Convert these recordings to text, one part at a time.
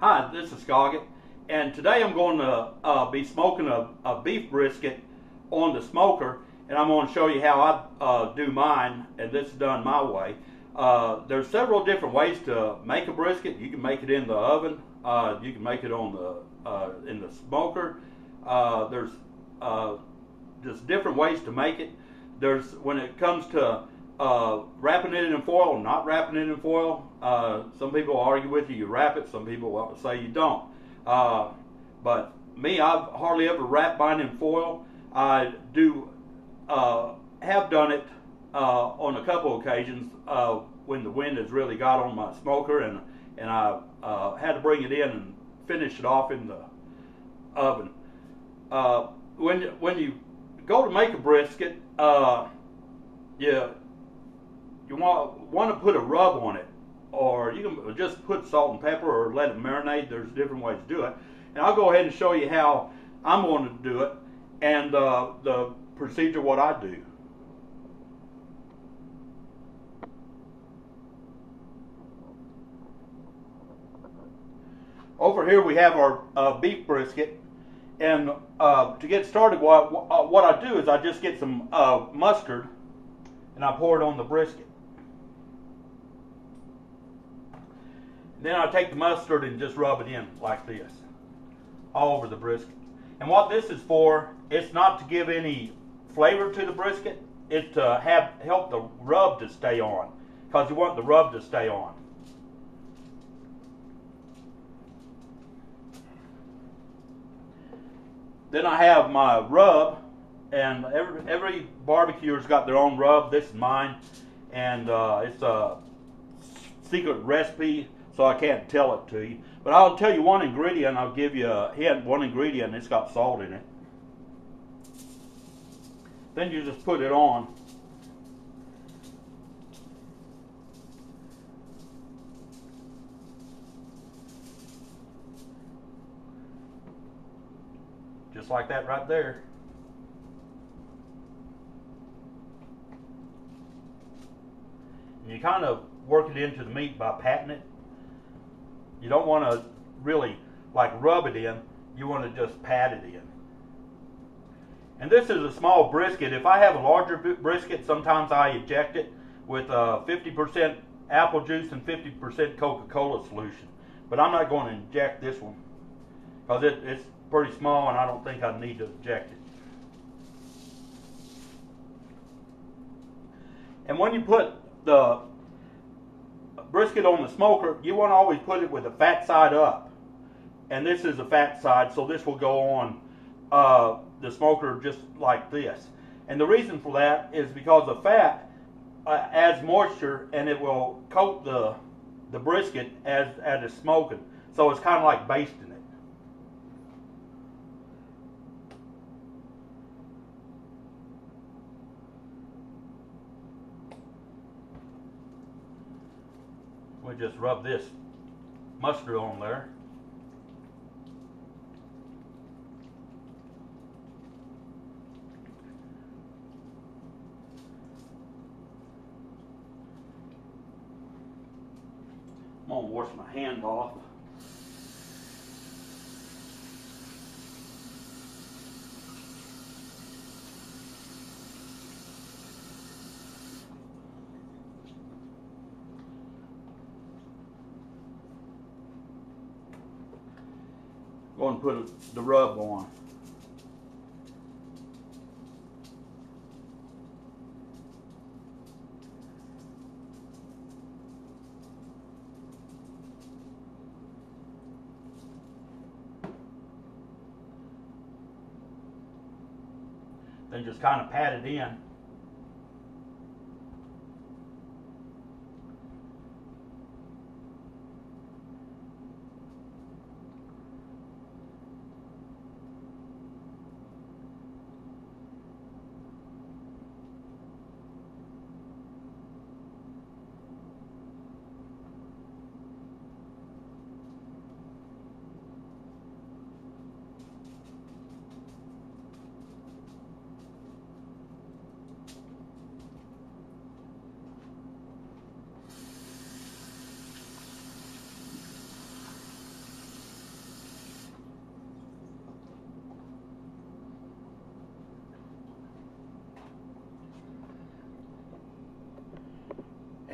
Hi, this is Scoggett, and today I'm going to be smoking a beef brisket on the smoker, and I'm going to show you how I do mine, and this is done my way. There's several different ways to make a brisket. You can make it in the oven, you can make it on the in the smoker. There's just different ways to make it. There's when it comes to wrapping it in foil or not wrapping it in foil. Some people argue with you, you wrap it. Some people say you don't. But me, I've hardly ever wrapped mine in foil. I do have done it on a couple occasions when the wind has really got on my smoker, and I had to bring it in and finish it off in the oven. When you go to make a brisket, you want to put a rub on it, or you can just put salt and pepper or let it marinate. There's different ways to do it, and I'll go ahead and show you how I'm going to do it and the procedure what I do. Over here we have our beef brisket, and to get started, what I do is I just get some mustard and I pour it on the brisket. Then I take the mustard and just rub it in like this, all over the brisket. And what this is for, it's not to give any flavor to the brisket, it's to help the rub to stay on, because you want the rub to stay on. Then I have my rub, and every barbecuer's got their own rub. This is mine, and it's a secret recipe, so I can't tell it to you. But I'll tell you one ingredient. I'll give you a hint. One ingredient, it's got salt in it. Then you just put it on. Just like that right there. And you kind of work it into the meat by patting it. You don't want to really like rub it in, you want to just pat it in. And this is a small brisket. If I have a larger brisket, sometimes I eject it with 50% apple juice and 50% Coca-Cola solution. But I'm not going to inject this one because it's pretty small and I don't think I need to eject it. And when you put the brisket on the smoker, you want to always put it with the fat side up. And this is the fat side, so this will go on the smoker just like this. And the reason for that is because the fat adds moisture and it will coat the brisket as it's smoking. So it's kind of like basting it. We just rub this mustard on there. I'm going to wash my hand off. Go and put the rub on. Then just kind of pat it in.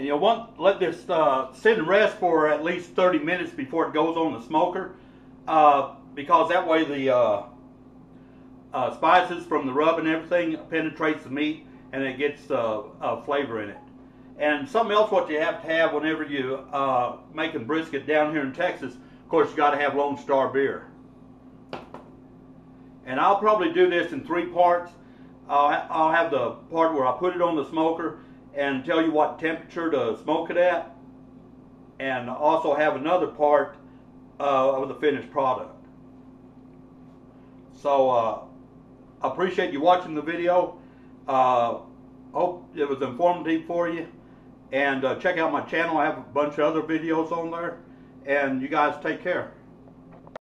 And you'll want to let this sit and rest for at least 30 minutes before it goes on the smoker, because that way the spices from the rub and everything penetrates the meat and it gets flavor in it. And something else what you have to have whenever you making brisket down here in Texas, of course you got to have Lone Star beer. And I'll probably do this in 3 parts. I'll have the part where I put it on the smoker and tell you what temperature to smoke it at, and also have another part of the finished product. So I appreciate you watching the video. Hope it was informative for you, and check out my channel. I have a bunch of other videos on there, and you guys take care.